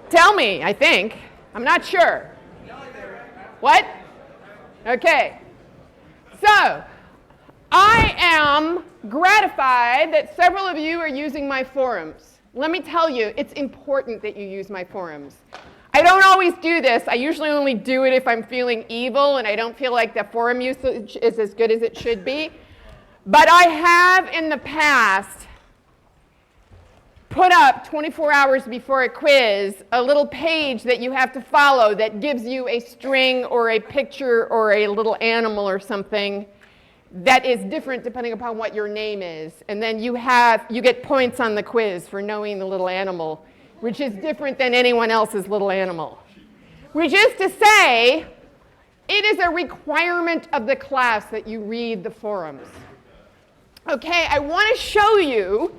Tell me, I think. I'm not sure. What? Okay. So, I am gratified that several of you are using my forums. Let me tell you, it's important that you use my forums. I don't always do this. I usually only do it if I'm feeling evil and I don't feel like the forum usage is as good as it should be. But I have in the past put up 24 hours before a quiz a little page that you have to follow that gives you a string or a picture or a little animal or something that is different depending upon what your name is. And then you get points on the quiz for knowing the little animal, which is different than anyone else's little animal. Which is to say, it is a requirement of the class that you read the forums. Okay, I want to show you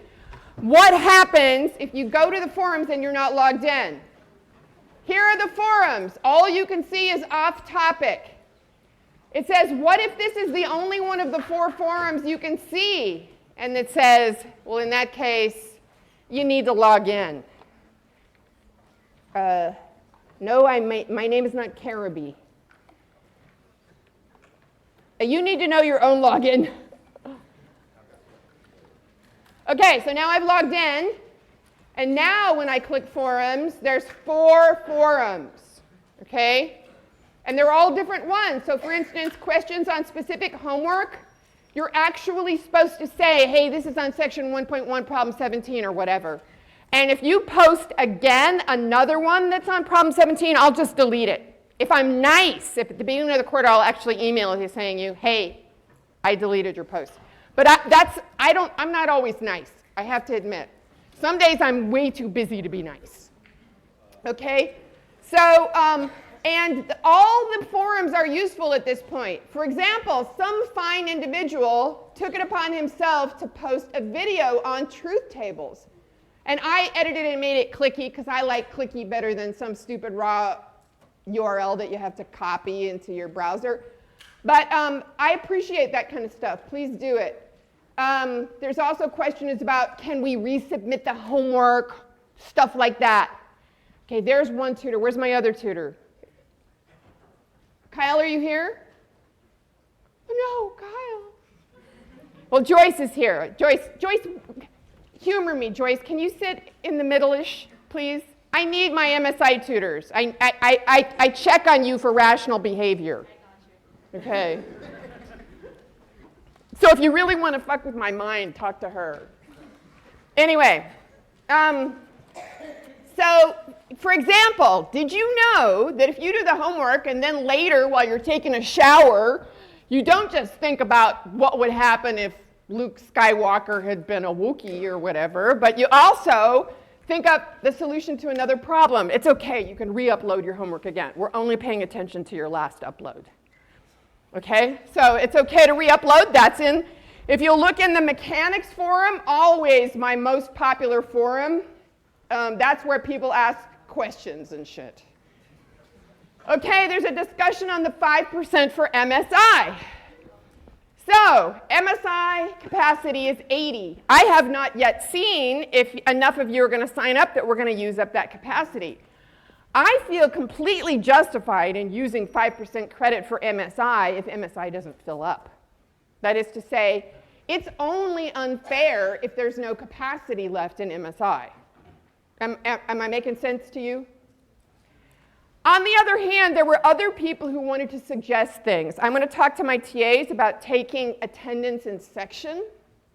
what happens if you go to the forums and you're not logged in. Here are the forums. All you can see is off topic. It says, what if this is the only one of the 4 forums you can see? And it says, well, in that case, you need to log in. No, my name is not Caribe. You need to know your own login. Okay, so now I've logged in, and now when I click forums, there's 4 forums, okay? And they're all different ones. So for instance, questions on specific homework, you're actually supposed to say, hey, this is on section 1.1, problem 17, or whatever. And if you post again another one that's on problem 17, I'll just delete it. If I'm nice, if at the beginning of the quarter, I'll actually email you saying, hey, I deleted your post. But I'm not always nice, I have to admit. Some days I'm way too busy to be nice. Okay? So, and all the forums are useful at this point. For example, some fine individual took it upon himself to post a video on truth tables. And I edited it and made it clicky because I like clicky better than some stupid raw URL that you have to copy into your browser. But I appreciate that kind of stuff. Please do it. There's also questions about, can we resubmit the homework, stuff like that. Okay, there's one tutor. Where's my other tutor? Kyle, are you here? Oh, no, Kyle. Well, Joyce is here. Joyce, humor me, Joyce. Can you sit in the middle-ish, please? I need my MSI tutors. I check on you for rational behavior. Okay. So if you really want to fuck with my mind, talk to her. Anyway, so for example, did you know that if you do the homework and then later while you're taking a shower, you don't just think about what would happen if Luke Skywalker had been a Wookiee or whatever, but you also think up the solution to another problem. It's okay, you can re-upload your homework again. We're only paying attention to your last upload. Okay, so it's okay to re-upload. That's in, if you look in the mechanics forum, always my most popular forum, that's where people ask questions and shit. Okay, there's a discussion on the 5% for MSI. So, MSI capacity is 80. I have not yet seen if enough of you are going to sign up that we're going to use up that capacity. I feel completely justified in using 5% credit for MSI if MSI doesn't fill up. That is to say, it's only unfair if there's no capacity left in MSI. Am I making sense to you? On the other hand, there were other people who wanted to suggest things. I'm going to talk to my TAs about taking attendance in section,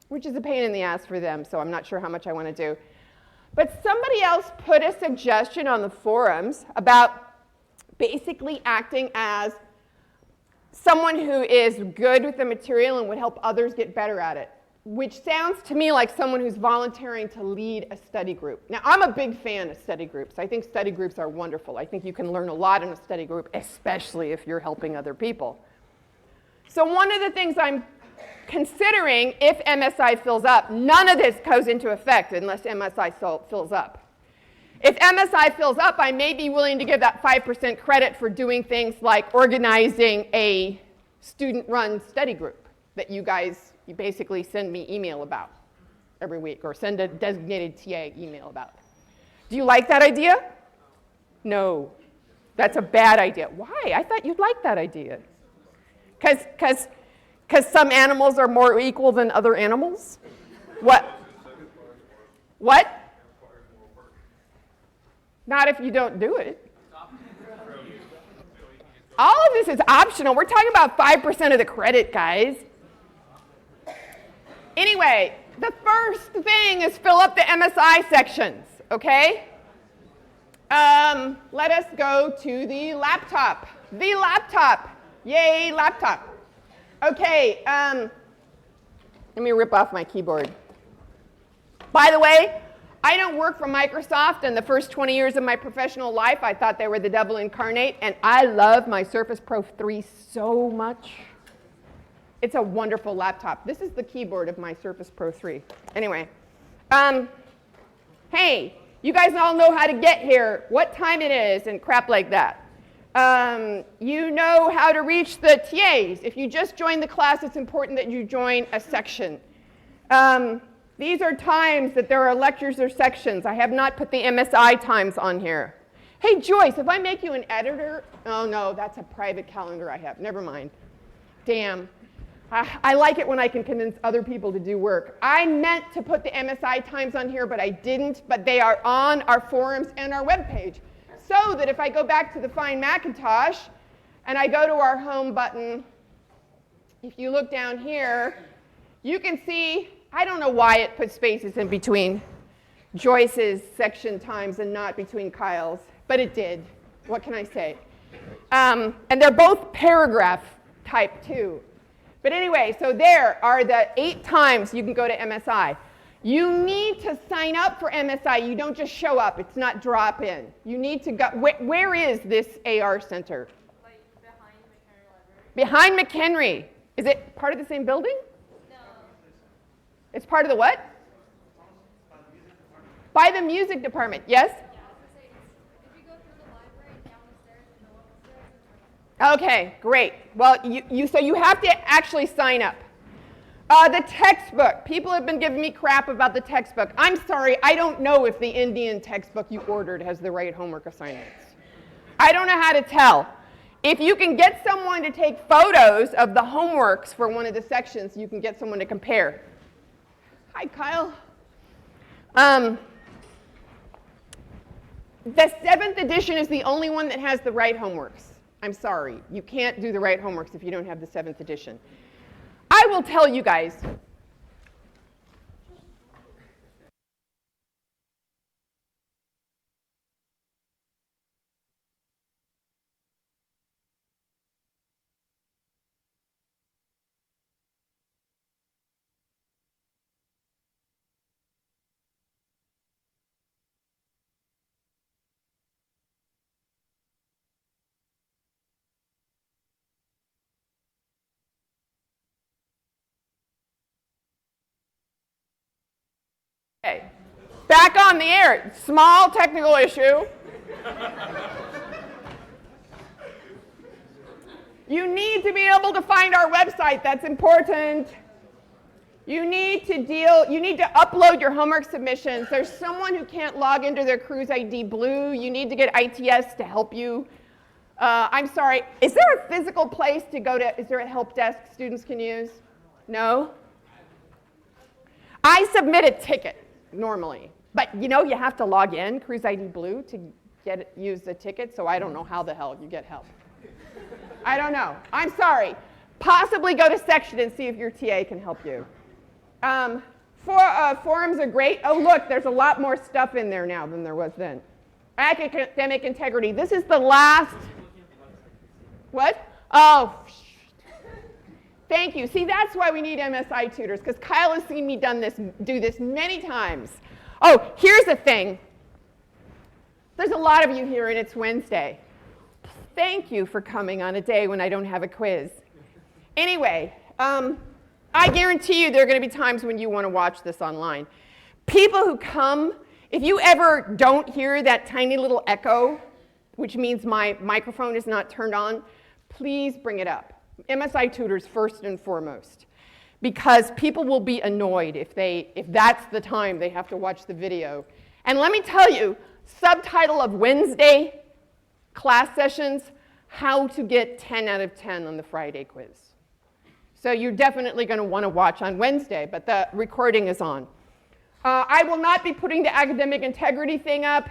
which is a pain in the ass for them, so I'm not sure how much I want to do. But somebody else put a suggestion on the forums about basically acting as someone who is good with the material and would help others get better at it, which sounds to me like someone who's volunteering to lead a study group. Now, I'm a big fan of study groups. I think study groups are wonderful. I think you can learn a lot in a study group, especially if you're helping other people. So one of the things I'm considering, if MSI fills up, none of this goes into effect unless MSI fills up. If MSI fills up, I may be willing to give that 5% credit for doing things like organizing a student-run study group that you basically send me email about every week, or send a designated TA email about. Do you like that idea? No, that's a bad idea. Why? I thought you'd like that idea. Because some animals are more equal than other animals? What? What? Not if you don't do it. All of this is optional. We're talking about 5% of the credit, guys. Anyway, the first thing is fill up the MSI sections, okay? Let us go to the laptop. The laptop. Yay, laptop. Okay, let me rip off my keyboard. By the way, I don't work for Microsoft, and the first 20 years of my professional life, I thought they were the devil incarnate, and I love my Surface Pro 3 so much. It's a wonderful laptop. This is the keyboard of my Surface Pro 3. Anyway, hey, you guys all know how to get here, what time it is, and crap like that. You know how to reach the TAs. If you just joined the class, it's important that you join a section. These are times that there are lectures or sections. I have not put the MSI times on here. Hey, Joyce, if I make you an editor, oh no, that's a private calendar I have. Never mind. Damn. I like it when I can convince other people to do work. I meant to put the MSI times on here, but I didn't. But they are on our forums and our webpage. So that if I go back to the Find Macintosh and I go to our home button, if you look down here, you can see, I don't know why it puts spaces in between Joyce's section times and not between Kyle's, but it did. What can I say? And they're both paragraph type too. But anyway, so there are the 8 times you can go to MSI. You need to sign up for MSI. You don't just show up. It's not drop in. You need to go. Where is this AR center? Like behind McHenry Library. Behind McHenry. Is it part of the same building? No. It's part of the what? By the music department. Yes? Yeah, I was gonna say, if you go through the library, down the stairs, and go up the stairs, and turn Okay, great. Well, so you have to actually sign up. The textbook. People have been giving me crap about the textbook. I'm sorry, I don't know if the Indian textbook you ordered has the right homework assignments. I don't know how to tell. If you can get someone to take photos of the homeworks for one of the sections, you can get someone to compare. Hi, Kyle. The 7th edition is the only one that has the right homeworks. I'm sorry. You can't do the right homeworks if you don't have the 7th edition. I will tell you guys. Okay, back on the air. Small technical issue. You need to be able to find our website. That's important. You need to upload your homework submissions. There's someone who can't log into their Cruise ID Blue. You need to get ITS to help you. I'm sorry. Is there a physical place to go to? Is there a help desk students can use? No? I submit a ticket normally. But you know you have to log in, Cruise ID Blue, to use the ticket, so I don't know how the hell you get help. I don't know. I'm sorry. Possibly go to section and see if your TA can help you. Forums are great. Oh, look, there's a lot more stuff in there now than there was then. Academic integrity. This is the last. What? Oh, thank you. See, that's why we need MSI tutors, because Kyle has seen me do this many times. Oh, here's the thing. There's a lot of you here, and it's Wednesday. Thank you for coming on a day when I don't have a quiz. Anyway, I guarantee you there are going to be times when you want to watch this online. People who come, if you ever don't hear that tiny little echo, which means my microphone is not turned on, please bring it up. MSI tutors first and foremost, because people will be annoyed if that's the time they have to watch the video. And let me tell you, subtitle of Wednesday class sessions, how to get 10 out of 10 on the Friday quiz. So you're definitely going to want to watch on Wednesday, but the recording is on. I will not be putting the academic integrity thing up.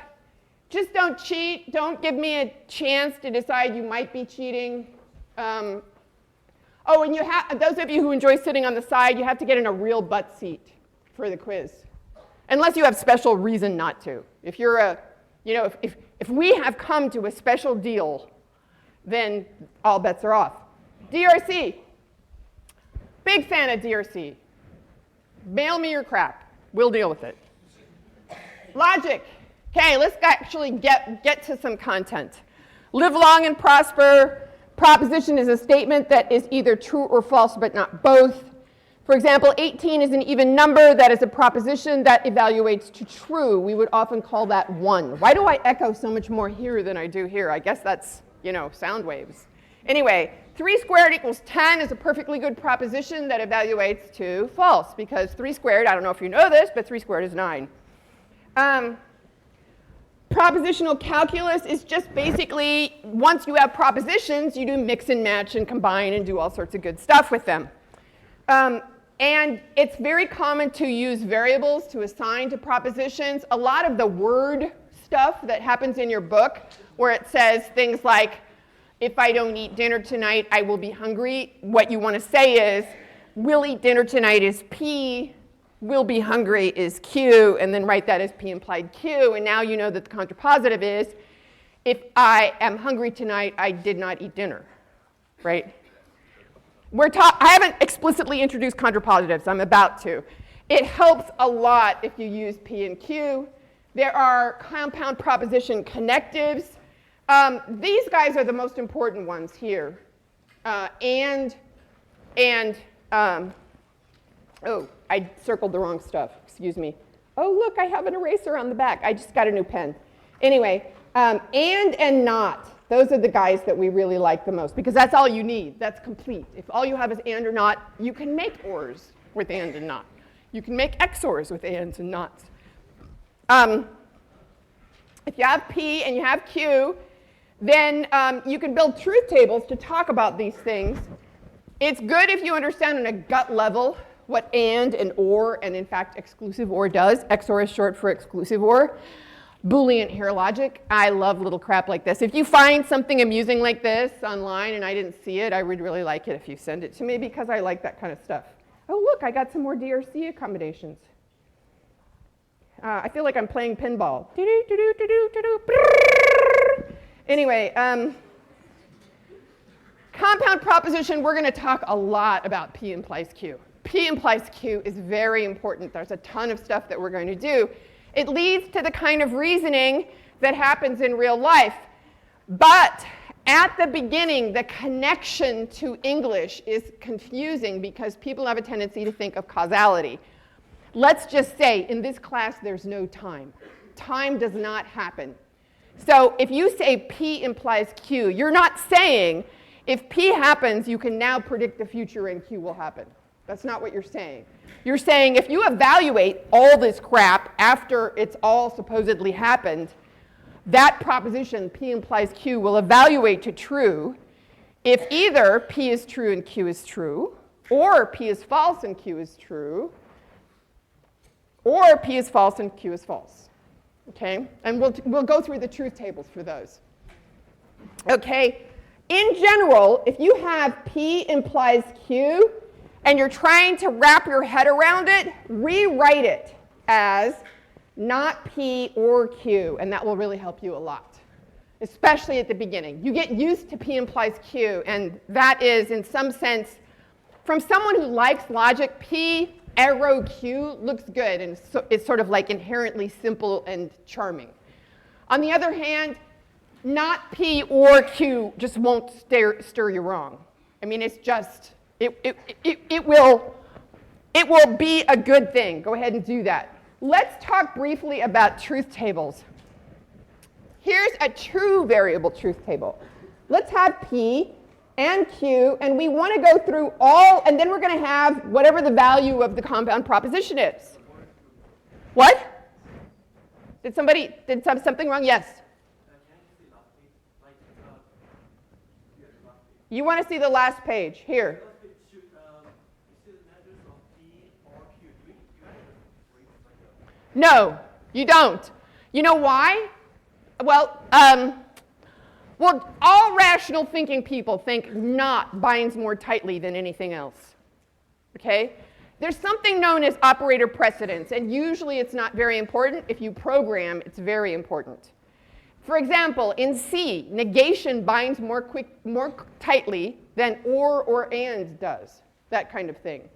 Just don't cheat. Don't give me a chance to decide you might be cheating. Oh, and those of you who enjoy sitting on the side, you have to get in a real butt seat for the quiz, unless you have special reason not to. If you're if we have come to a special deal, then all bets are off. DRC. Big fan of DRC. Mail me your crap. We'll deal with it. Logic. Okay, let's actually get to some content. Live long and prosper. Proposition is a statement that is either true or false, but not both. For example, 18 is an even number. That is a proposition that evaluates to true. We would often call that 1. Why do I echo so much more here than I do here? I guess that's, sound waves. Anyway, 3 squared equals 10 is a perfectly good proposition that evaluates to false, because 3 squared, I don't know if you know this, but 3 squared is 9. Propositional calculus is just basically, once you have propositions, you do mix and match and combine and do all sorts of good stuff with them. And it's very common to use variables to assign to propositions. A lot of the word stuff that happens in your book, where it says things like, if I don't eat dinner tonight, I will be hungry. What you want to say is, will eat dinner tonight is P, will be hungry is Q, and then write that as P implied Q. And now you know that the contrapositive is, if I am hungry tonight, I did not eat dinner, right? I haven't explicitly introduced contrapositives. I'm about to. It helps a lot if you use P and Q. There are compound proposition connectives. These guys are the most important ones here. Oh, I circled the wrong stuff. Excuse me. Oh, look, I have an eraser on the back. I just got a new pen. Anyway, and not. Those are the guys that we really like the most, because that's all you need. That's complete. If all you have is and or not, you can make ors with and not. You can make XORs with ands and nots. If you have P and you have Q, then you can build truth tables to talk about these things. It's good if you understand on a gut level what and or, and in fact exclusive or does. XOR is short for exclusive or. Boolean hair logic. I love little crap like this. If you find something amusing like this online and I didn't see it, I would really like it if you send it to me, because I like that kind of stuff. Oh, look, I got some more DRC accommodations. I feel like I'm playing pinball. Anyway, compound proposition, we're going to talk a lot about P implies Q. P implies Q is very important. There's a ton of stuff that we're going to do. It leads to the kind of reasoning that happens in real life. But at the beginning, the connection to English is confusing because people have a tendency to think of causality. Let's just say in this class there's no time. Time does not happen. So if you say P implies Q, you're not saying if P happens, you can now predict the future and Q will happen. That's not what you're saying. You're saying if you evaluate all this crap after it's all supposedly happened, that proposition, P implies Q, will evaluate to true if either P is true and Q is true, or P is false and Q is true, or P is false and Q is false. Okay? And we'll go through the truth tables for those. Okay? In general, if you have P implies Q, and you're trying to wrap your head around it, rewrite it as not P or Q, and that will really help you a lot, especially at the beginning. You get used to P implies Q, and that is, in some sense, from someone who likes logic, P arrow Q looks good, and it's sort of like inherently simple and charming. On the other hand, not P or Q just won't stir you wrong. I mean, it's just, it will be a good thing. Go ahead and do that. Let's talk briefly about truth tables. Here's a true variable truth table. Let's have P and Q, and we want to go through all, and then we're going to have whatever the value of the compound proposition is. What? Did something wrong? Yes. You want to see the last page. Here. No, you don't. You know why? Well, all rational thinking people think not binds more tightly than anything else. Okay? There's something known as operator precedence, and usually it's not very important. If you program, it's very important. For example, in C, negation binds more tightly than or and does, that kind of thing.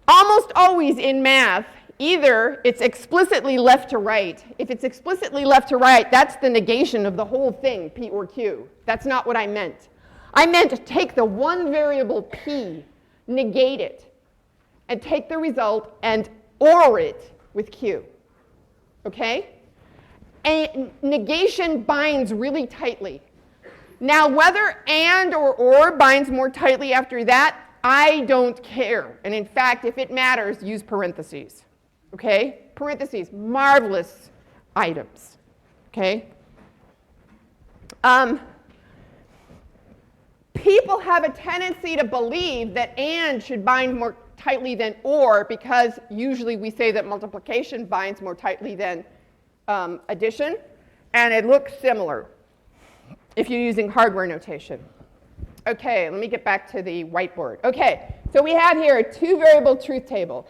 Almost always in math, either it's explicitly left to right. If it's explicitly left to right, that's the negation of the whole thing, P or Q. That's not what I meant. I meant to take the one variable P, negate it, and take the result and OR it with Q. Okay? And negation binds really tightly. Now, whether and or binds more tightly after that, I don't care. And in fact, if it matters, use parentheses. Okay? Parentheses, marvelous items. Okay? People have a tendency to believe that and should bind more tightly than or because usually we say that multiplication binds more tightly than addition, and it looks similar if you're using hardware notation. Okay, let me get back to the whiteboard. Okay, so we have here a two-variable truth table.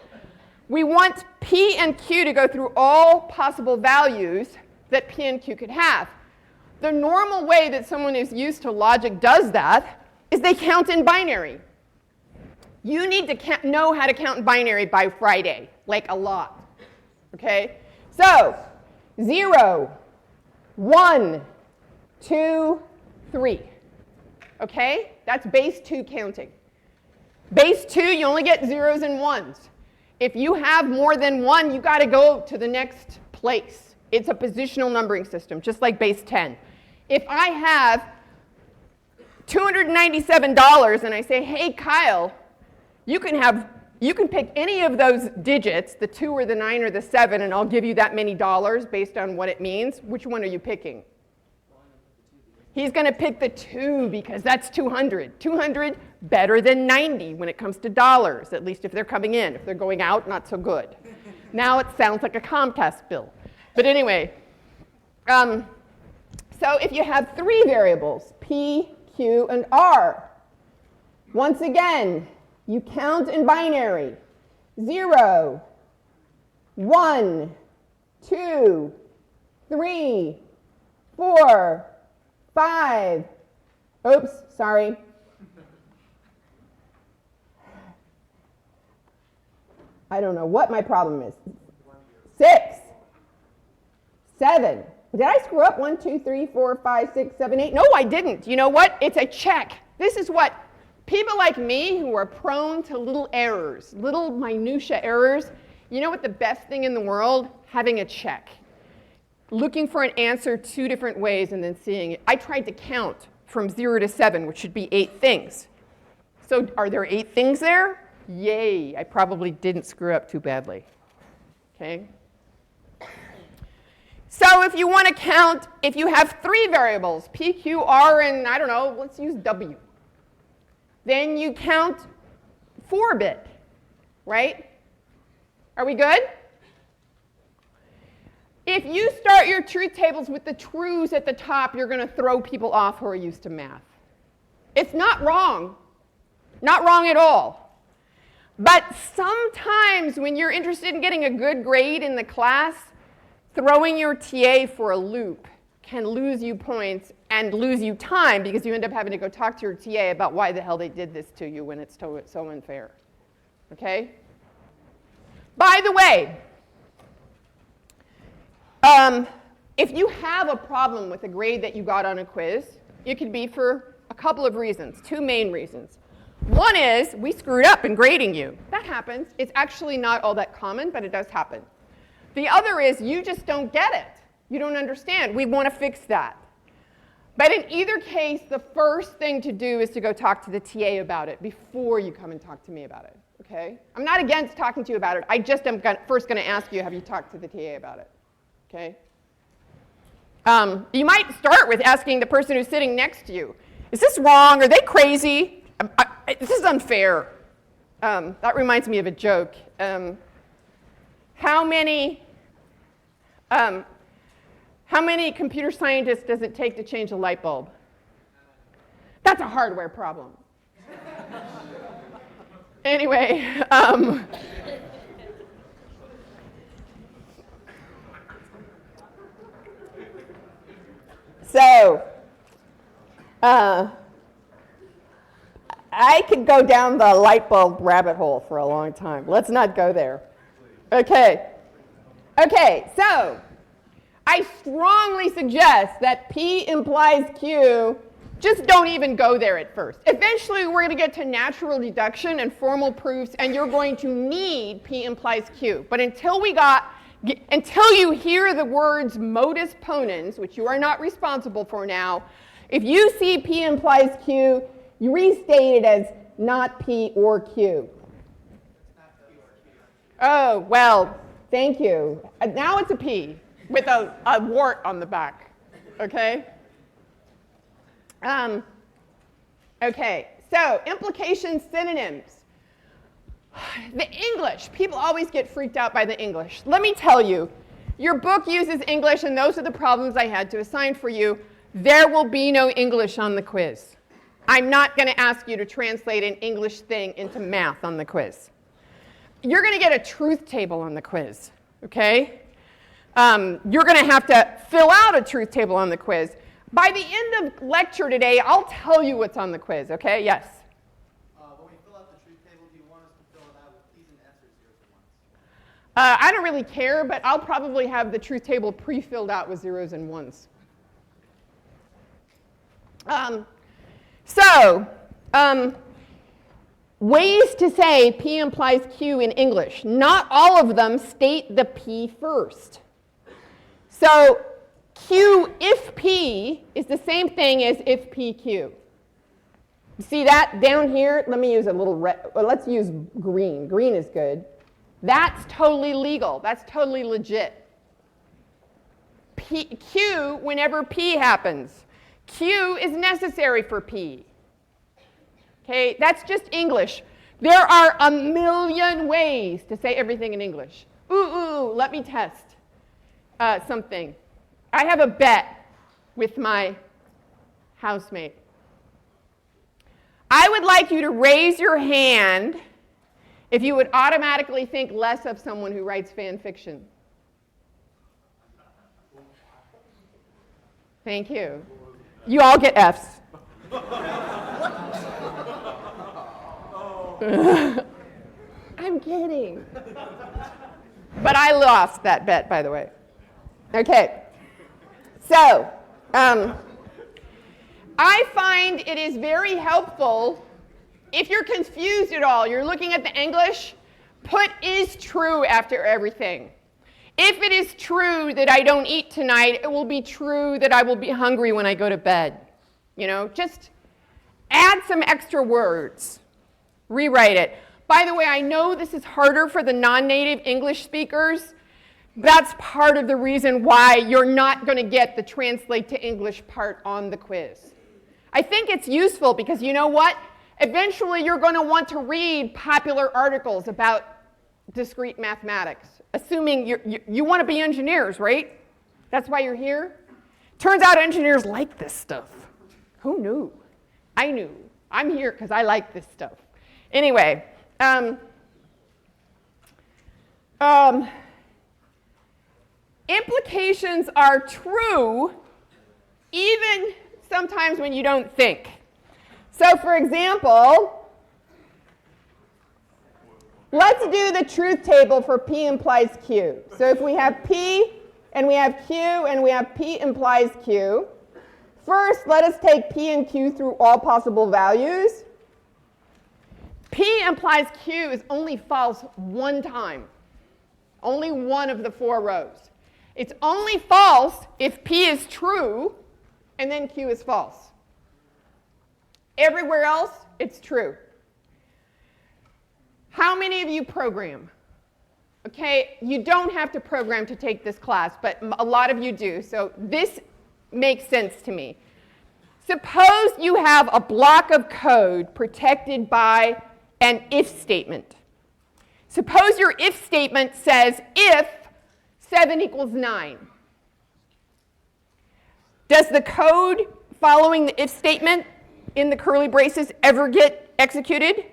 We want P and Q to go through all possible values that P and Q could have. The normal way that someone who's used to logic does that is they count in binary. You need to know how to count in binary by Friday, like a lot. Okay? So, 0, 1, 2, 3. Okay? That's base 2 counting. Base 2, you only get zeros and ones. If you have more than one, you got to go to the next place. It's a positional numbering system, just like base 10. If I have $297 and I say, hey, Kyle, you can pick any of those digits, the 2 or the 9 or the 7, and I'll give you that many dollars based on what it means. Which one are you picking? He's going to pick the 2 because that's 200. 200 better than 90 when it comes to dollars, at least if they're coming in. If they're going out, not so good. Now it sounds like a Comcast bill. But anyway, so if you have 3 variables, P, Q, and R, once again, you count in binary. 0, 1, 2, 3, 4, 5. Oops, sorry. I don't know what my problem is. 6, 7. Did I screw up? 1, 2, 3, 4, 5, 6, 7, 8? No, I didn't. You know what? It's a check. This is what people like me who are prone to little errors, little minutia errors, you know what the best thing in the world? Having a check. Looking for an answer 2 different ways and then seeing it. I tried to count from 0 to 7, which should be 8 things. So are there 8 things there? Yay, I probably didn't screw up too badly. Okay? So if you want to count, if you have 3 variables, P, Q, R, and I don't know, let's use W. Then you count 4-bit, right? Are we good? If you start your truth tables with the trues at the top, you're going to throw people off who are used to math. It's not wrong. Not wrong at all. But sometimes when you're interested in getting a good grade in the class, throwing your TA for a loop can lose you points and lose you time because you end up having to go talk to your TA about why the hell they did this to you when it's so unfair. Okay? By the way, if you have a problem with a grade that you got on a quiz, it could be for a couple of reasons, 2 main reasons. One is we screwed up in grading you. That happens. It's actually not all that common, but it does happen. The other is you just don't get it. You don't understand. We want to fix that. But in either case, the first thing to do is to go talk to the TA about it before you come and talk to me about it. Okay? I'm not against talking to you about it. I just am first going to ask you, have you talked to the TA about it? Okay? You might start with asking the person who's sitting next to you, Is this wrong? Are they crazy? This is unfair. That reminds me of a joke. How many computer scientists does it take to change a light bulb? That's a hardware problem. Anyway, so I could go down the light bulb rabbit hole for a long time. Let's not go there. Okay. Okay, so I strongly suggest that P implies Q. Just don't even go there at first. Eventually, we're going to get to natural deduction and formal proofs, and you're going to need P implies Q. But until you hear the words modus ponens, which you are not responsible for now, if you see P implies Q, you restate it as not P or Q. Oh, well, thank you. Now it's a P with a wart on the back, okay? Okay, so implication synonyms. The English, people always get freaked out by the English. Let me tell you, your book uses English, and those are the problems I had to assign for you. There will be no English on the quiz. I'm not going to ask you to translate an English thing into math on the quiz. You're going to get a truth table on the quiz, okay? You're going to have to fill out a truth table on the quiz. By the end of lecture today, I'll tell you what's on the quiz, okay? Yes? When we fill out the truth table, do you want us to fill it out with P's and S's, zeros and ones? I don't really care, but I'll probably have the truth table pre-filled out with zeros and ones. Ways to say P implies Q in English. Not all of them state the P first. So Q if P is the same thing as if PQ. You see that down here? Let me use a little red. Well, let's use green. Green is good. That's totally legal. That's totally legit. Q whenever P happens. Q is necessary for P. Okay, that's just English. There are a million ways to say everything in English. Ooh, let me test something. I have a bet with my housemate. I would like you to raise your hand if you would automatically think less of someone who writes fan fiction. Thank you. You all get Fs. I'm kidding. But I lost that bet, by the way. Okay. So, I find it is very helpful if you're confused at all, you're looking at the English, put is true after everything. If it is true that I don't eat tonight, it will be true that I will be hungry when I go to bed. You know, just add some extra words. Rewrite it. By the way, I know this is harder for the non-native English speakers. That's part of the reason why you're not going to get the translate to English part on the quiz. I think it's useful because you know what? Eventually you're going to want to read popular articles about discrete mathematics, assuming you want to be engineers, right? That's why you're here. Turns out engineers like this stuff. Who knew? I knew. I'm here because I like this stuff. Anyway, implications are true even sometimes when you don't think. So for example, let's do the truth table for P implies Q. So if we have P and we have Q and we have P implies Q, first let us take P and Q through all possible values. P implies Q is only false one time. Only one of the 4 rows. It's only false if P is true and then Q is false. Everywhere else, it's true. How many of you program? Okay, you don't have to program to take this class, but a lot of you do, so this makes sense to me. Suppose you have a block of code protected by an if statement. Suppose your if statement says if 7 equals 9. Does the code following the if statement in the curly braces ever get executed?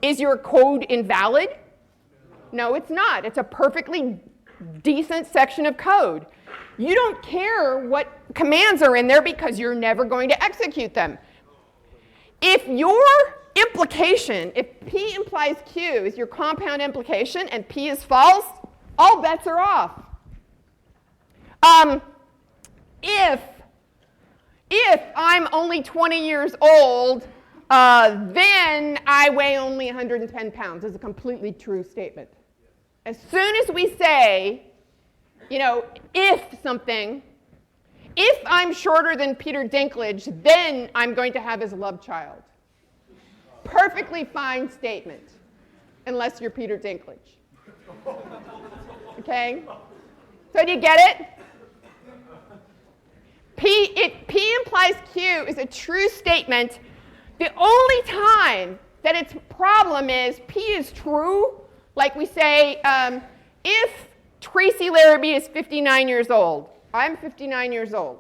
Is your code invalid? No, it's not. It's a perfectly decent section of code. You don't care what commands are in there because you're never going to execute them. If your implication, if P implies Q is your compound implication and P is false, all bets are off. If I'm only 20 years old, then I weigh only 110 pounds is a completely true statement. As soon as we say, if something, if I'm shorter than Peter Dinklage, then I'm going to have his love child. Perfectly fine statement, unless you're Peter Dinklage. Okay? So do you get it? If P implies Q is a true statement, the only time that its problem is P is true, like we say, if Tracy Larrabee is 59 years old, I'm 59 years old.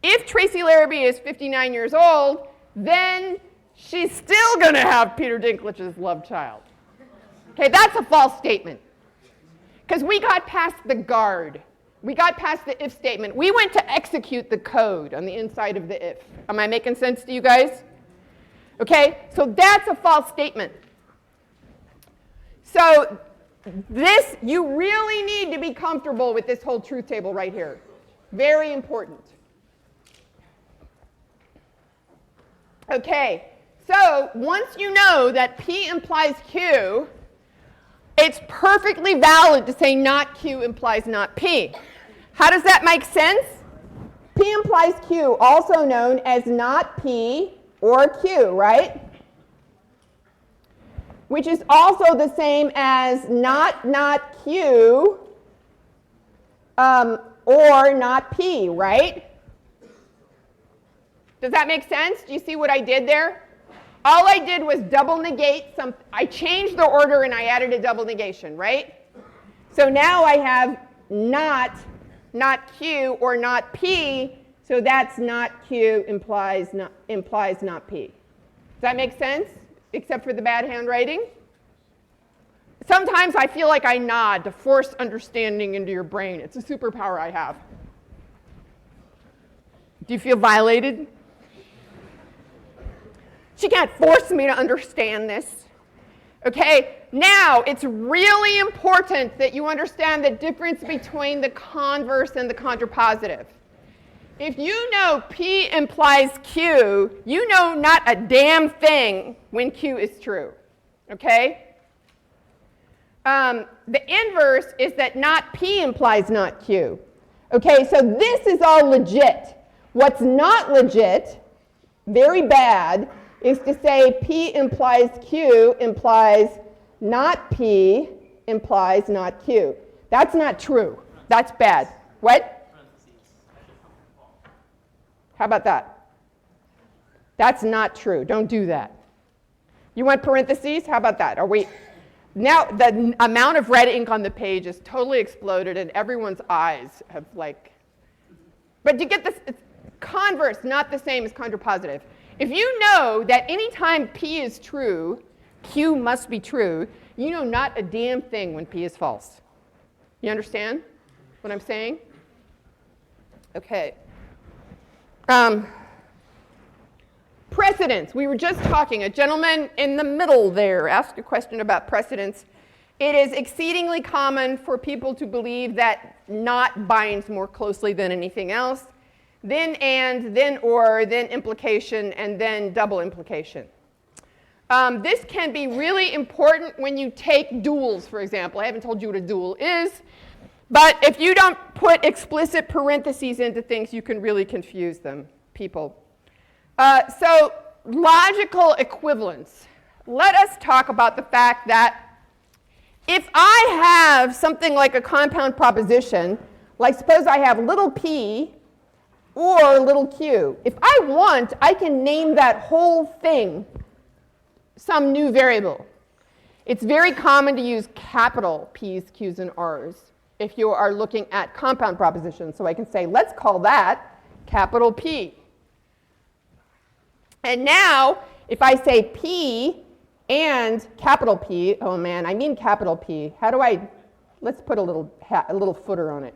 If Tracy Larrabee is 59 years old, then she's still going to have Peter Dinklage's love child. Okay, that's a false statement. Because we got past the guard. We got past the if statement. We went to execute the code on the inside of the if. Am I making sense to you guys? Okay, so that's a false statement. So this, you really need to be comfortable with this whole truth table right here. Very important. Okay, so once you know that P implies Q, it's perfectly valid to say not Q implies not P. How does that make sense? P implies Q, also known as not P or Q, right? Which is also the same as not Q or not P, right? Does that make sense? Do you see what I did there? All I did was double negate some. I changed the order and I added a double negation, right? So now I have not Q or not P, so that's not Q implies not P. Does that make sense? Except for the bad handwriting? Sometimes I feel like I nod to force understanding into your brain. It's a superpower I have. Do you feel violated? She can't force me to understand this. Okay, now it's really important that you understand the difference between the converse and the contrapositive. If you know P implies Q, you know not a damn thing when Q is true. Okay? The inverse is that not P implies not Q. Okay, so this is all legit. What's not legit, very bad, is to say P implies Q implies not P implies not Q. That's not true. That's bad. What? How about that? That's not true. Don't do that. You want parentheses? How about that? Are we? Now the amount of red ink on the page has totally exploded and everyone's eyes have but you get this, it's converse, not the same as contrapositive. If you know that anytime P is true, Q must be true, you know not a damn thing when P is false. You understand what I'm saying? Okay. Precedence. We were just talking. A gentleman in the middle there asked a question about precedence. It is exceedingly common for people to believe that not binds more closely than anything else. Then and, then or, then implication, and then double implication. This can be really important when you take duals, for example. I haven't told you what a dual is, but if you don't put explicit parentheses into things, you can really confuse them, people. So logical equivalence. Let us talk about the fact that if I have something like a compound proposition, like suppose I have little p or little q. If I want, I can name that whole thing some new variable. It's very common to use capital P's, Q's, and R's if you are looking at compound propositions. So I can say, let's call that capital P. And now, if I say P and capital P, oh man, I mean capital P. How do I, let's put a little footer on it.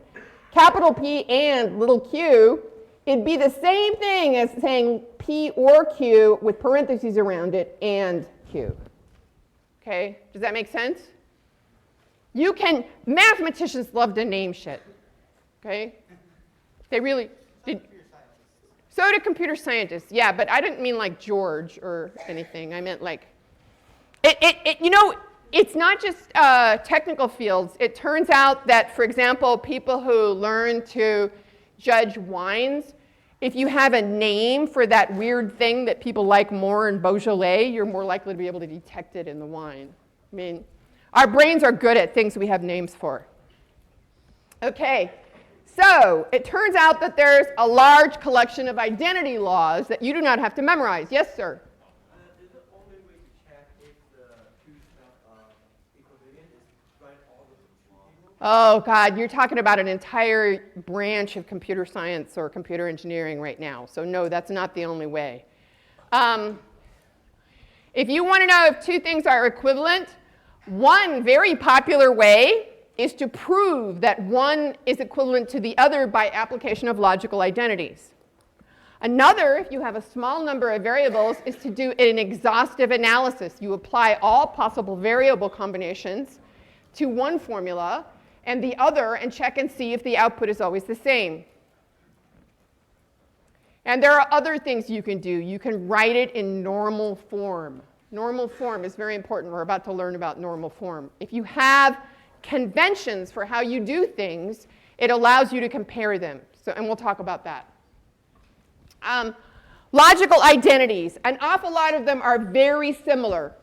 Capital P and little q, it'd be the same thing as saying P or Q with parentheses around it and Q. Okay, does that make sense? You can, mathematicians love to name shit. Okay? They really, so do computer scientists. Yeah, but I didn't mean like George or anything. I meant like, you know, it's not just technical fields. It turns out that, for example, people who learn to judge wines, if you have a name for that weird thing that people like more in Beaujolais, you're more likely to be able to detect it in the wine. I mean, our brains are good at things we have names for. Okay, so it turns out that there's a large collection of identity laws that you do not have to memorize. Yes, sir? Is the only way to check if the two-step equilibrium is write all the truth tables? Oh, God, you're talking about an entire branch of computer science or computer engineering right now. So no, that's not the only way. If you want to know if two things are equivalent, one very popular way is to prove that one is equivalent to the other by application of logical identities. Another, if you have a small number of variables, is to do an exhaustive analysis. You apply all possible variable combinations to one formula and the other and check and see if the output is always the same. And there are other things you can do. You can write it in normal form. Normal form is very important. We're about to learn about normal form. If you have conventions for how you do things, it allows you to compare them. So, and we'll talk about that. Logical identities. An awful lot of them are very similar.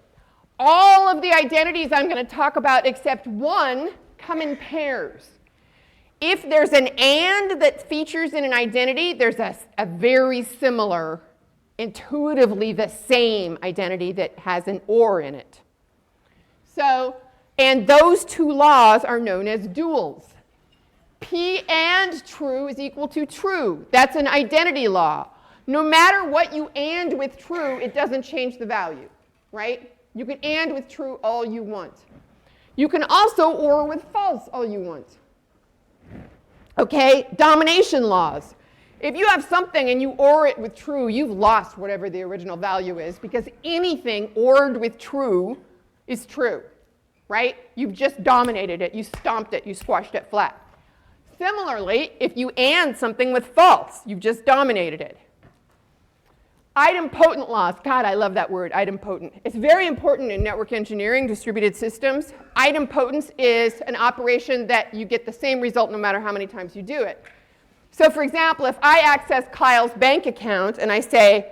All of the identities I'm going to talk about except one come in pairs. If there's an and that features in an identity, there's a very similar, intuitively the same identity that has an or in it. So, and those two laws are known as duals. P and true is equal to true. That's an identity law. No matter what you and with true, it doesn't change the value, right? You can and with true all you want. You can also or with false all you want. Okay, domination laws. If you have something and you or it with true, you've lost whatever the original value is because anything ored with true is true, right? You've just dominated it, you stomped it, you squashed it flat. Similarly, if you and something with false, you've just dominated it. Idempotent laws. God, I love that word, idempotent. It's very important in network engineering, distributed systems. Idempotence is an operation that you get the same result no matter how many times you do it. So for example, if I access Kyle's bank account and I say,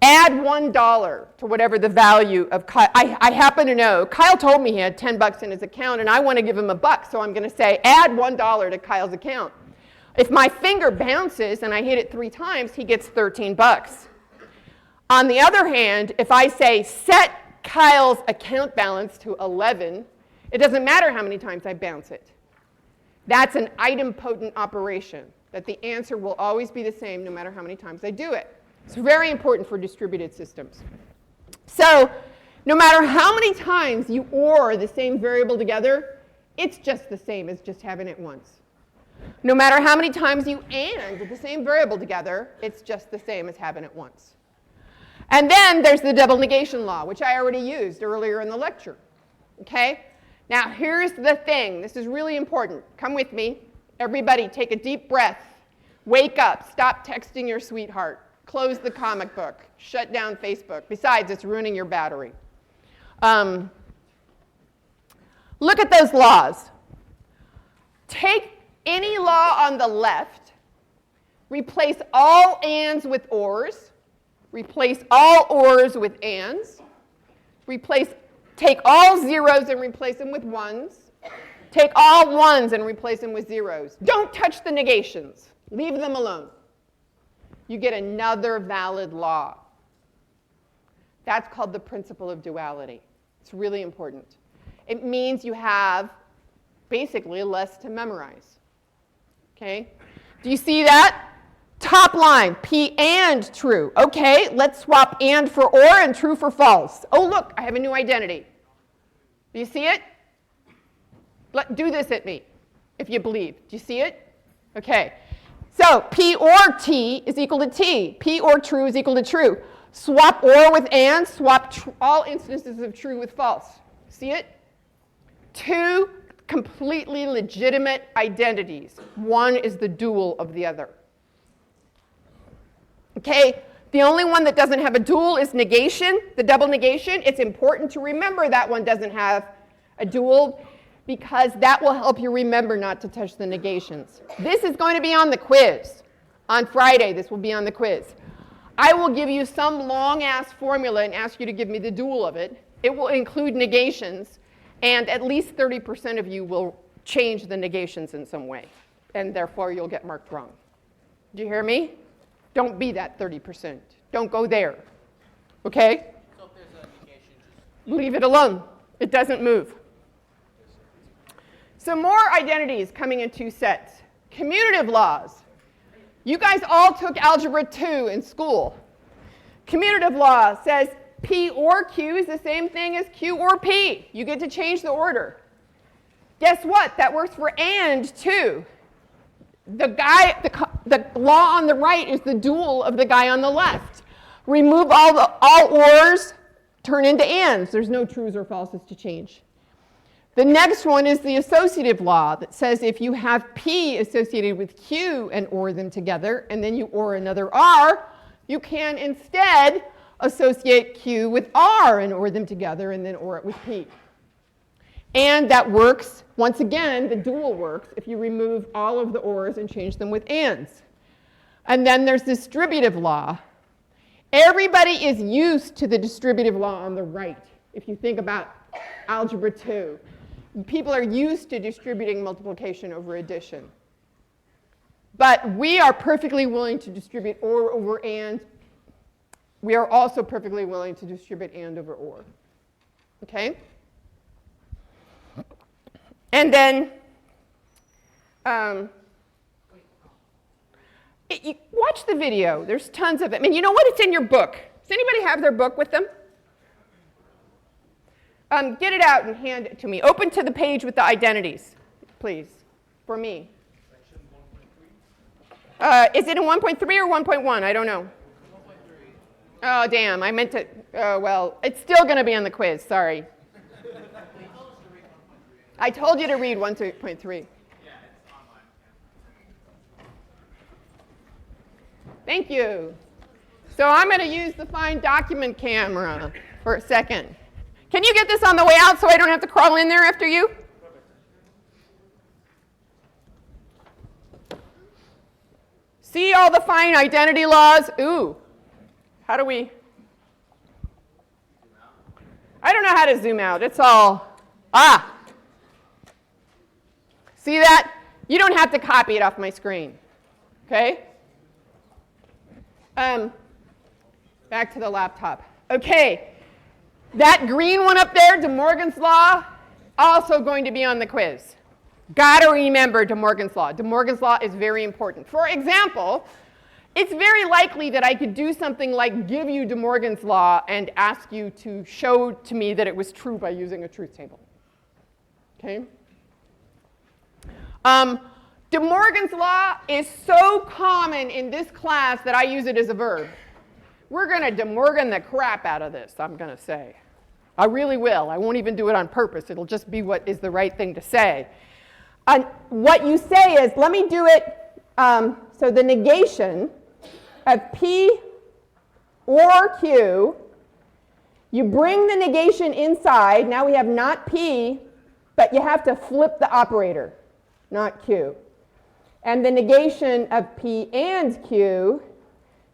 add $1 to whatever the value of Kyle, I happen to know, Kyle told me he had $10 in his account and I want to give him $1, so I'm going to say, add $1 to Kyle's account. If my finger bounces and I hit it 3 times, he gets $13. On the other hand, if I say set Kyle's account balance to 11, it doesn't matter how many times I bounce it. That's an idempotent operation, that the answer will always be the same no matter how many times I do it. It's very important for distributed systems. So no matter how many times you or the same variable together, it's just the same as just having it once. No matter how many times you and the same variable together, it's just the same as having it once. And then there's the double negation law, which I already used earlier in the lecture. Okay? Now here's the thing. This is really important. Come with me. Everybody take a deep breath. Wake up. Stop texting your sweetheart. Close the comic book. Shut down Facebook. Besides, it's ruining your battery. Look at those laws. Take any law on the left, replace all ands with ors, replace all ors with ands, take all zeros and replace them with ones, take all ones and replace them with zeros. Don't touch the negations. Leave them alone. you get another valid law. That's called the principle of duality. It's really important. It means you have basically less to memorize. Okay? Do you see that? Top line, P and true. Okay, let's swap and for or and true for false. Oh, look, I have a new identity. Do you see it? Do this at me, if you believe. Do you see it? Okay. So P or T is equal to T. P or true is equal to true. Swap or with and, swap all instances of true with false. See it? Two completely legitimate identities. One is the dual of the other. Okay? The only one that doesn't have a dual is negation, the double negation. It's important to remember that one doesn't have a dual because that will help you remember not to touch the negations. This is going to be on the quiz. On Friday, this will be on the quiz. I will give you some long-ass formula and ask you to give me the dual of it. It will include negations, and at least 30% of you will change the negations in some way, and therefore you'll get marked wrong. Do you hear me? Don't be that 30%. Don't go there. Okay? So if there's a negation, just Leave it alone. It doesn't move. So more identities coming in two sets. Commutative laws. You guys all took Algebra 2 in school. Commutative law says P or Q is the same thing as Q or P. You get to change the order. Guess what? That works for and too. The law on the right is the dual of the guy on the left. Remove all ors, turn into ands. There's no trues or falses to change. The next one is the associative law that says if you have P associated with Q and OR them together, and then you OR another R, you can instead associate Q with R and OR them together, and then OR it with P. And that works, once again, the dual works if you remove all of the ORs and change them with ands. And then there's distributive law. Everybody is used to the distributive law on the right. If you think about Algebra 2, people are used to distributing multiplication over addition. But we are perfectly willing to distribute OR over AND. We are also perfectly willing to distribute AND over OR. Okay? And then, watch the video. There's tons of it. I mean, you know what? It's in your book. Does anybody have their book with them? Get it out and hand it to me. Open to the page with the identities, please, for me. section 1.3. Is it in 1.3 or 1.1? I don't know. 1.3. Oh, damn. I meant to. Well, it's still going to be on the quiz. Sorry. I told you to read 1.3. Yeah, it's online. Thank you. So I'm going to use the Find Document camera for a second. Can you get this on the way out so I don't have to crawl in there after you? See all the fine identity laws? Ooh. How do we? I don't know how to zoom out. It's all. See that? You don't have to copy it off my screen. Okay? Back to the laptop. Okay. That green one up there, De Morgan's Law, also going to be on the quiz. Got to remember De Morgan's Law. De Morgan's Law is very important. For example, it's very likely that I could do something like give you De Morgan's Law and ask you to show to me that it was true by using a truth table. Okay? De Morgan's Law is so common in this class that I use it as a verb. We're going to De Morgan the crap out of this, I'm going to say. I really will. I won't even do it on purpose. It'll just be what is the right thing to say. What you say is, let me do it, so the negation of P or Q, you bring the negation inside. Now we have not P, but you have to flip the operator, not Q. And the negation of P and Q,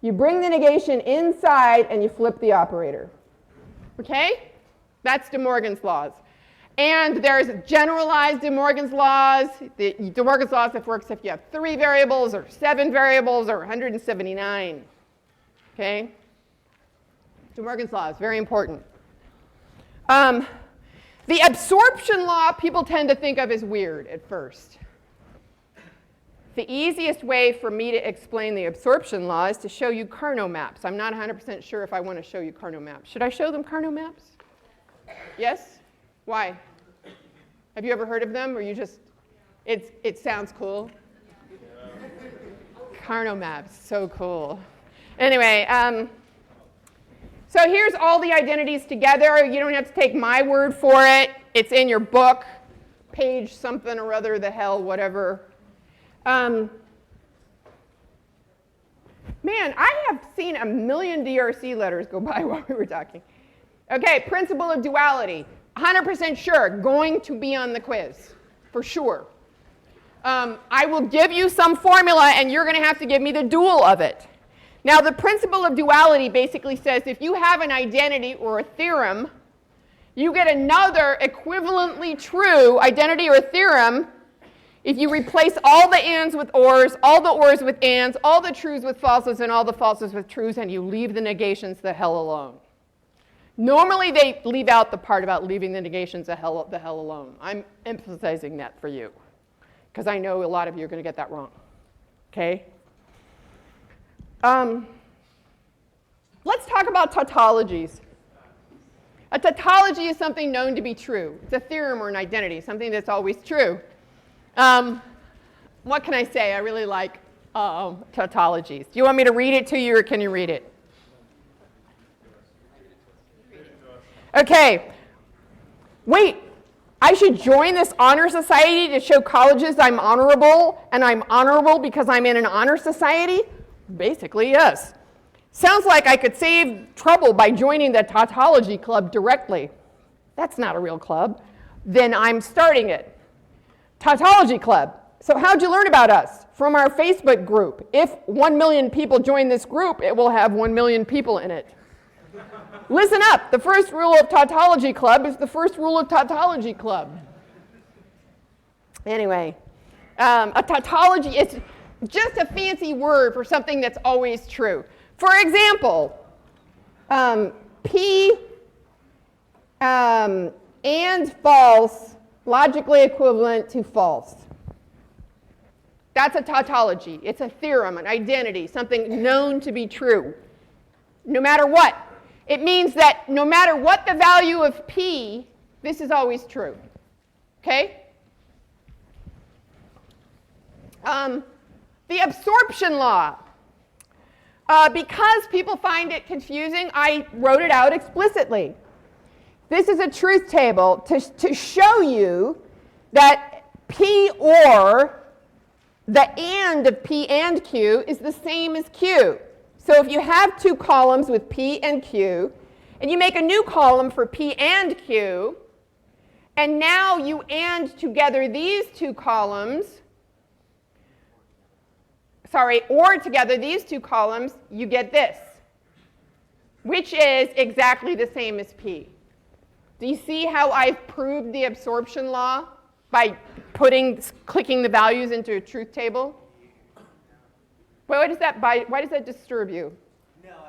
you bring the negation inside and you flip the operator. Okay? That's De Morgan's laws. And there's generalized De Morgan's laws. The De Morgan's laws that works if you have 3 variables or 7 variables or 179. Okay? De Morgan's law is very important. The absorption law people tend to think of as weird at first. The easiest way for me to explain the absorption law is to show you Carnot maps. I'm not 100% sure if I want to show you Carnot maps. Should I show them Carnot maps? Yes? Why? Have you ever heard of them, or you just, it sounds cool? Carnot maps, so cool. Anyway, so here's all the identities together. You don't have to take my word for it. It's in your book, page something or other, the hell, whatever. Man, I have seen a million DRC letters go by while we were talking. Okay, principle of duality. 100% sure, going to be on the quiz, for sure. I will give you some formula, and you're going to have to give me the dual of it. Now, the principle of duality basically says if you have an identity or a theorem, you get another equivalently true identity or theorem if you replace all the ands with ors, all the ors with ands, all the trues with falses, and all the falses with trues, and you leave the negations the hell alone. Normally, they leave out the part about leaving the negations the hell alone. I'm emphasizing that for you, because I know a lot of you are going to get that wrong. Okay? Let's talk about tautologies. A tautology is something known to be true. It's a theorem or an identity, something that's always true. What can I say? I really like tautologies. Do you want me to read it to you, or can you read it? Okay. Wait, I should join this honor society to show colleges I'm honorable, and I'm honorable because I'm in an honor society? Basically, yes. Sounds like I could save trouble by joining the tautology club directly. That's not a real club. Then I'm starting it. Tautology club. So how'd you learn about us? From our Facebook group. If 1 million people join this group, it will have 1 million people in it. Listen up. The first rule of tautology club is the first rule of tautology club. Anyway, a tautology is just a fancy word for something that's always true. For example, P and false, logically equivalent to false. That's a tautology. It's a theorem, an identity, something known to be true. No matter what. It means that no matter what the value of P, this is always true. Okay? The absorption law. Because people find it confusing, I wrote it out explicitly. This is a truth table to show you that P or the and of P and Q is the same as Q. So if you have 2 columns with P and Q, and you make a new column for P and Q, and now you and together these 2 columns, or together these 2 columns, you get this, which is exactly the same as P. Do you see how I've proved the absorption law by clicking the values into a truth table? Why does that disturb you? No,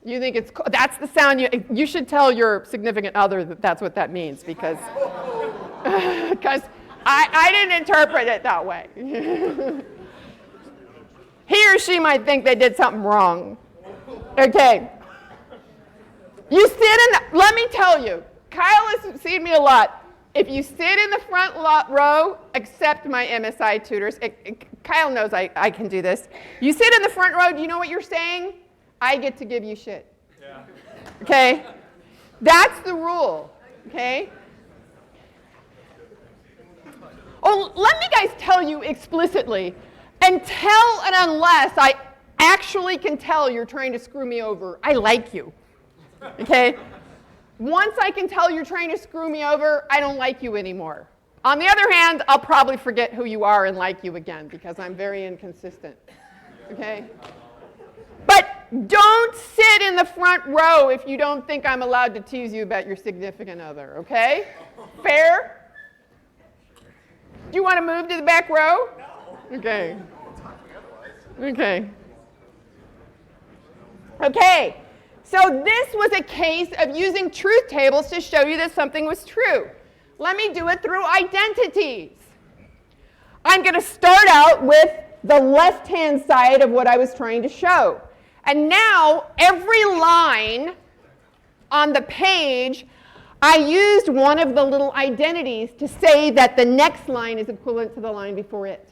You think it's cool? That's the sound you should tell your significant other that that's what that means, because I didn't interpret it that way. He or she might think they did something wrong. Okay. You sit let me tell you, Kyle has seen me a lot. If you sit in the front row, accept my MSI tutors. Kyle knows I can do this. You sit in the front row, do you know what you're saying? I get to give you shit. Yeah. Okay? That's the rule. Okay? Oh, let me guys tell you explicitly, until and unless I actually can tell you're trying to screw me over, I like you. Okay? Once I can tell you're trying to screw me over, I don't like you anymore. On the other hand, I'll probably forget who you are and like you again, because I'm very inconsistent. Okay? But don't sit in the front row if you don't think I'm allowed to tease you about your significant other, okay? Fair? Do you want to move to the back row? No. Okay. Okay. Okay. So this was a case of using truth tables to show you that something was true. Let me do it through identities. I'm going to start out with the left-hand side of what I was trying to show. And now, every line on the page, I used one of the little identities to say that the next line is equivalent to the line before it.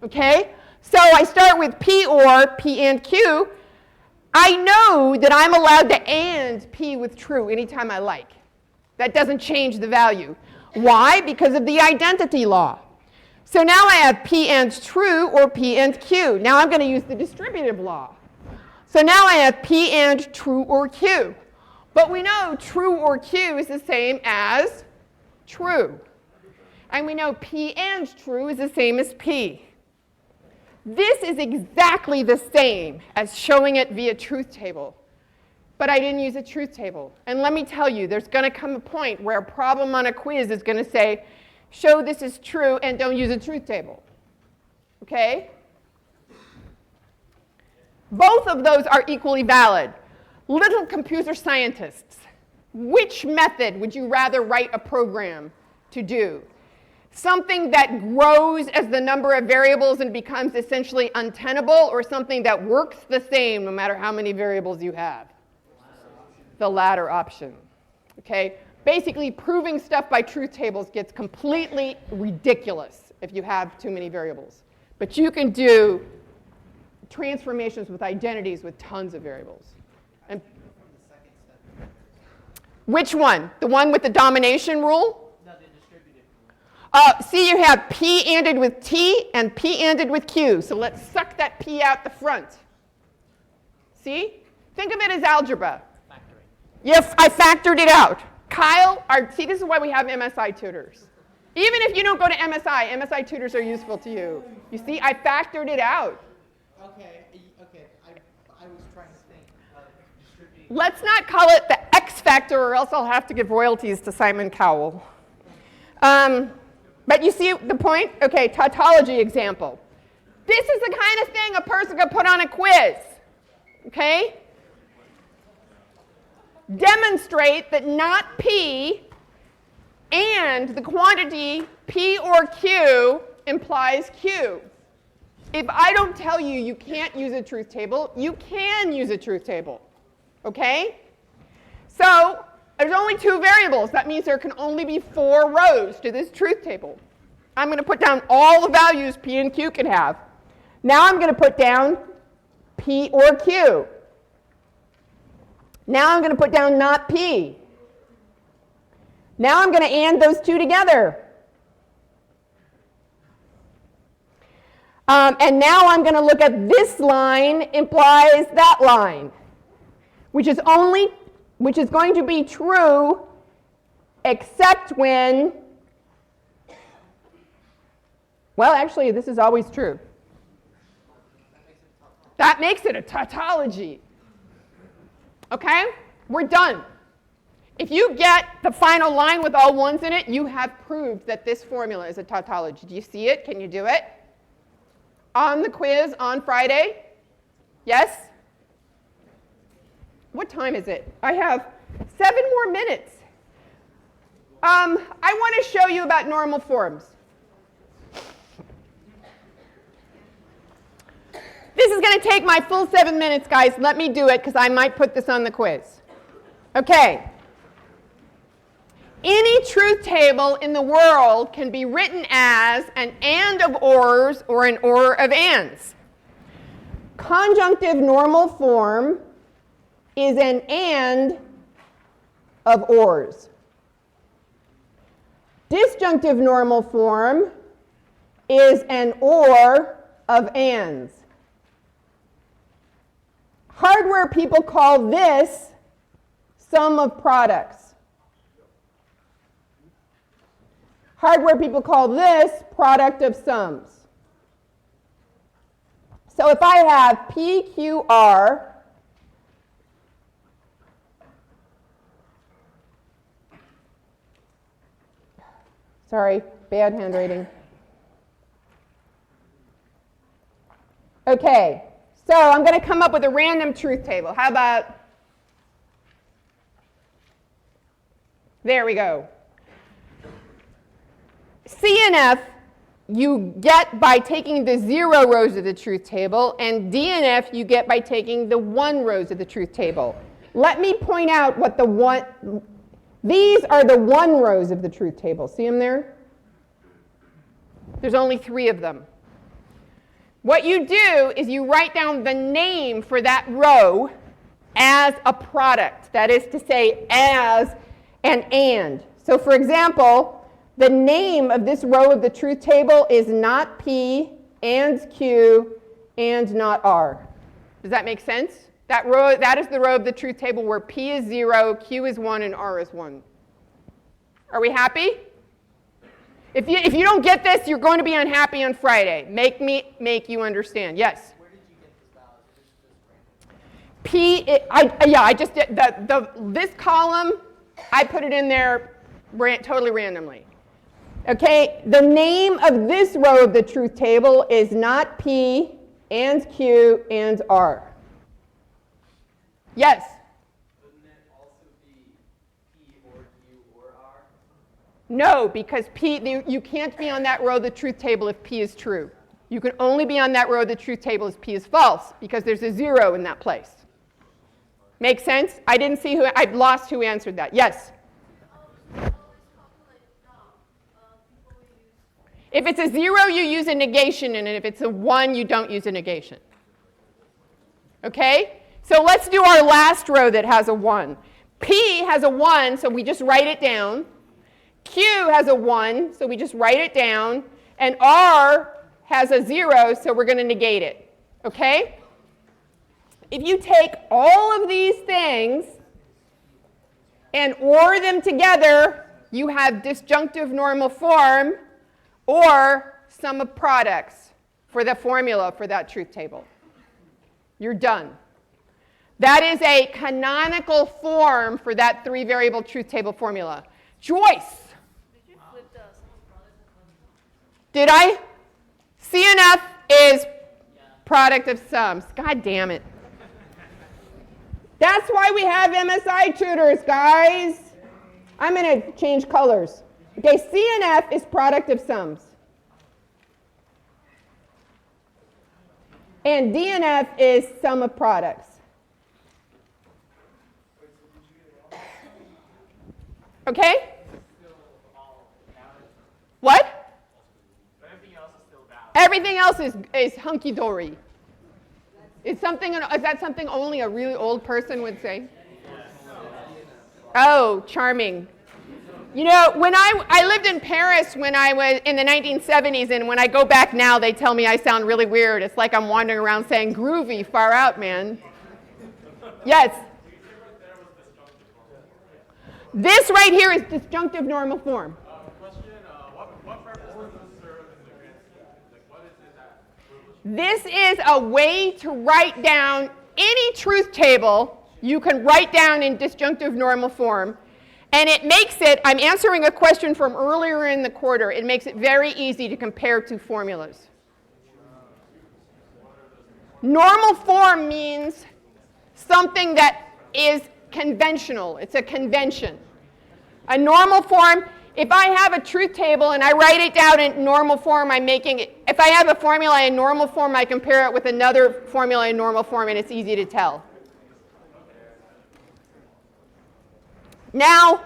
Okay? So I start with P or P and Q. I know that I'm allowed to AND P with true anytime I like. That doesn't change the value. Why? Because of the identity law. So now I have P and true or P and Q. Now I'm going to use the distributive law. So now I have P and true or Q. But we know true or Q is the same as true. And we know P and true is the same as P. This is exactly the same as showing it via truth table. But I didn't use a truth table. And let me tell you, there's going to come a point where a problem on a quiz is going to say, show this is true and don't use a truth table. Okay? Both of those are equally valid. Little computer scientists, which method would you rather write a program to do? Something that grows as the number of variables and becomes essentially untenable, or something that works the same no matter how many variables you have? The latter option. Okay? Basically, proving stuff by truth tables gets completely ridiculous if you have too many variables. But you can do transformations with identities with tons of variables. And which one? The one with the domination rule? No, the distributive rule. See, you have P ANDed with T and P ANDed with Q. So let's suck that P out the front. See? Think of it as algebra. Factoring. Yes, I factored it out. Kyle, see, this is why we have MSI tutors. Even if you don't go to MSI, MSI tutors are useful to you. You see, I factored it out. Okay. I was trying to think of distributing. Let's not call it the X factor, or else I'll have to give royalties to Simon Cowell. But you see the point? Okay, tautology example. This is the kind of thing a person could put on a quiz. Okay? Demonstrate that not P and the quantity P or Q implies Q. If I don't tell you you can't use a truth table, you can use a truth table. Okay? So there's only 2 variables. That means there can only be 4 rows to this truth table. I'm going to put down all the values P and Q can have. Now I'm going to put down P or Q. Now I'm going to put down not P. Now I'm going to AND those 2 together. And now I'm going to look at this line implies that line, which is going to be true except when, well, actually, this is always true. That makes it a tautology. Okay? We're done. If you get the final line with all 1s in it, you have proved that this formula is a tautology. Do you see it? Can you do it? On the quiz on Friday? Yes? What time is it? I have 7 more minutes. I want to show you about normal forms. This is going to take my full 7 minutes, guys. Let me do it, because I might put this on the quiz. Okay. Any truth table in the world can be written as an AND of ORs or an OR of ANDs. Conjunctive normal form is an AND of ORs. Disjunctive normal form is an OR of ANDs. Hardware people call this sum of products. Hardware people call this product of sums. So if I have PQR Sorry, bad handwriting. Okay, so I'm going to come up with a random truth table. How about, there we go. C and F you get by taking the 0 rows of the truth table, and D and F you get by taking the 1 rows of the truth table. Let me point out what the one, these are the 1 rows of the truth table. See them there? There's only 3 of them. What you do is you write down the name for that row as a product. That is to say, as and. So for example, the name of this row of the truth table is not P and Q and not R. Does that make sense? That row, that is the row of the truth table where P is 0, Q is 1, and R is 1. Are we happy? If you don't get this, you're going to be unhappy on Friday. Make you understand. Yes? Where did you get this value? I just did this column, I put it in there totally randomly. Okay, the name of this row of the truth table is not P and Q and R. Yes? Wouldn't it also be P or Q or R? No, because P, you can't be on that row of the truth table if P is true. You can only be on that row of the truth table if P is false, because there's a 0 in that place. Make sense? I didn't see who, I lost who answered that. Yes? If it's a 0, you use a negation, and if it's a 1, you don't use a negation. Okay? So let's do our last row that has a 1. P has a 1, so we just write it down. Q has a 1, so we just write it down. And R has a 0, so we're going to negate it. Okay? If you take all of these things and OR them together, you have disjunctive normal form or sum of products for the formula for that truth table. You're done. That is a canonical form for that 3-variable truth table formula. Joyce. Did you flip the sum of products? Did I? CNF is product of sums. God damn it. That's why we have MSI tutors, guys. I'm going to change colors. Okay, CNF is product of sums. And DNF is sum of products. Okay? What? Everything else is still valid. Everything else is hunky-dory. Is that something only a really old person would say? Oh, charming. You know, when I lived in Paris when I was in the 1970s, and when I go back now, they tell me I sound really weird. It's like I'm wandering around saying groovy, far out, man. Yes? This right here is disjunctive normal form. Question, what purpose does this serve in the grand scheme? Like, what is it that This is a way to write down any truth table you can write down in disjunctive normal form. And it makes it, I'm answering a question from earlier in the quarter, it makes it very easy to compare two formulas. Normal form means something that is conventional. It's a convention. A normal form, if I have a truth table and I write it down in normal form, I'm making it, if I have a formula in normal form, I compare it with another formula in normal form, and it's easy to tell. Now,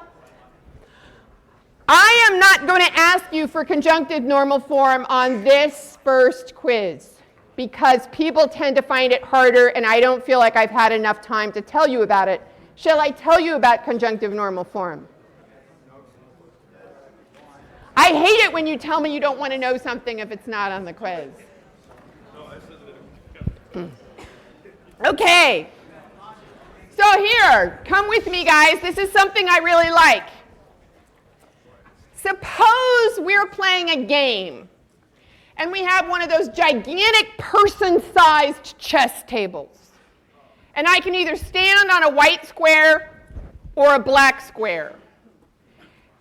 I am not going to ask you for conjunctive normal form on this first quiz because people tend to find it harder, and I don't feel like I've had enough time to tell you about it. Shall I tell you about conjunctive normal form? I hate it when you tell me you don't want to know something if it's not on the quiz. Okay. So here, come with me, guys. This is something I really like. Suppose we're playing a game, and we have one of those gigantic person-sized chess tables. And I can either stand on a white square or a black square.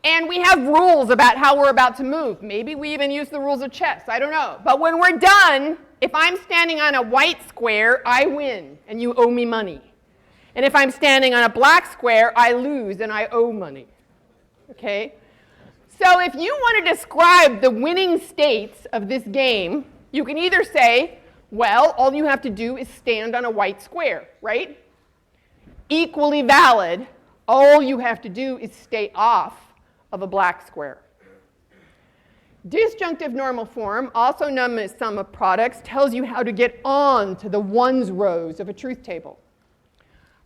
And we have rules about how we're about to move. Maybe we even use the rules of chess. I don't know. But when we're done, if I'm standing on a white square, I win, and you owe me money. And if I'm standing on a black square, I lose, and I owe money. Okay? So if you want to describe the winning states of this game, you can either say, well, all you have to do is stand on a white square, right? Equally valid, all you have to do is stay off of a black square. Disjunctive normal form, also known as sum of products, tells you how to get on to the ones rows of a truth table.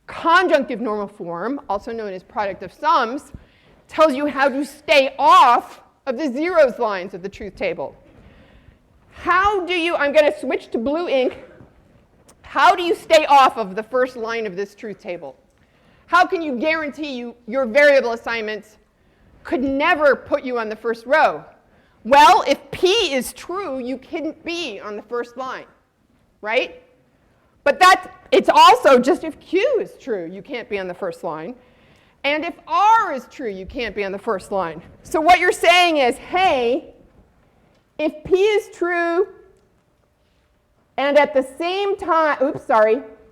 Conjunctive normal form, also known as product of sums, tells you how to stay off of the zeros lines of the truth table. How do you, I'm going to switch to blue ink. How do you stay off of the first line of this truth table? How can you guarantee your variable assignments could never put you on the first row? Well, if P is true, you couldn't be on the first line, right? But it's also just if Q is true, you can't be on the first line. And if R is true, you can't be on the first line. So what you're saying is, hey, if P is true, and at the same time,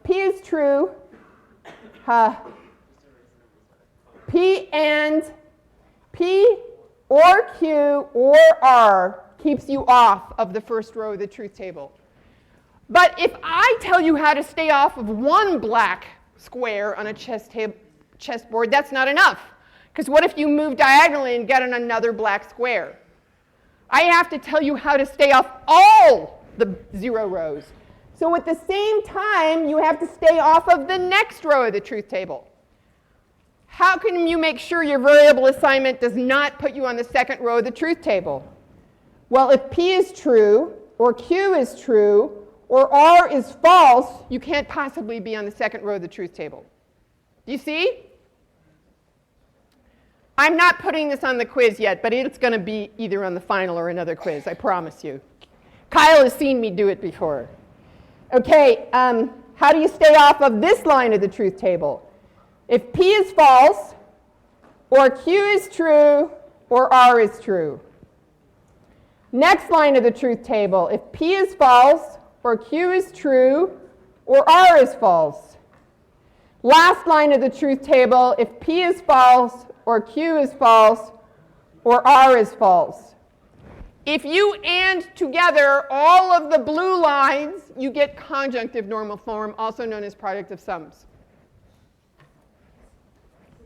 P is true, P and P or Q or R keeps you off of the first row of the truth table. But if I tell you how to stay off of one black square on a chessboard, that's not enough. Because what if you move diagonally and get on another black square? I have to tell you how to stay off all the zero rows. So at the same time, you have to stay off of the next row of the truth table. How can you make sure your variable assignment does not put you on the second row of the truth table? Well, if P is true, or Q is true, or R is false, you can't possibly be on the second row of the truth table. Do you see? I'm not putting this on the quiz yet, but it's going to be either on the final or another quiz, I promise you. Kyle has seen me do it before. Okay, how do you stay off of this line of the truth table? If P is false, or Q is true, or R is true. Next line of the truth table, if P is false, or Q is true, or R is false. Last line of the truth table, if P is false, or Q is false, or R is false. If you AND together all of the blue lines, you get conjunctive normal form, also known as product of sums.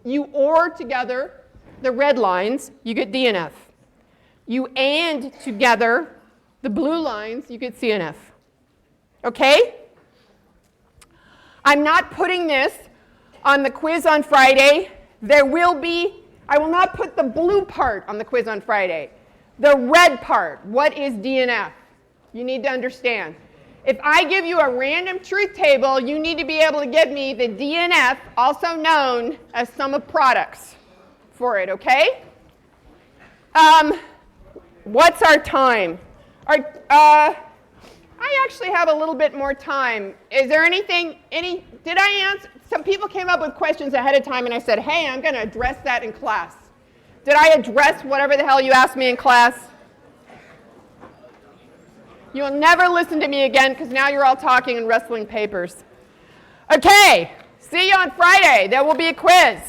You OR together the red lines, you get D and F. You AND together the blue lines, you get C and F. Okay? I'm not putting this on the quiz on Friday. I will not put the blue part on the quiz on Friday. The red part, what is D and F? You need to understand. If I give you a random truth table, you need to be able to give me the D and F, also known as sum of products, for it, okay? What's our time? I actually have a little bit more time. Is there did I answer? Some people came up with questions ahead of time and I said, hey, I'm going to address that in class. Did I address whatever the hell you asked me in class? You'll never listen to me again because now you're all talking and wrestling papers. Okay, see you on Friday. There will be a quiz.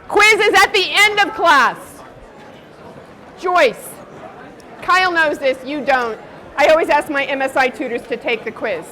Quiz is at the end of class. Joyce. Kyle knows this, you don't. I always ask my MSI tutors to take the quiz.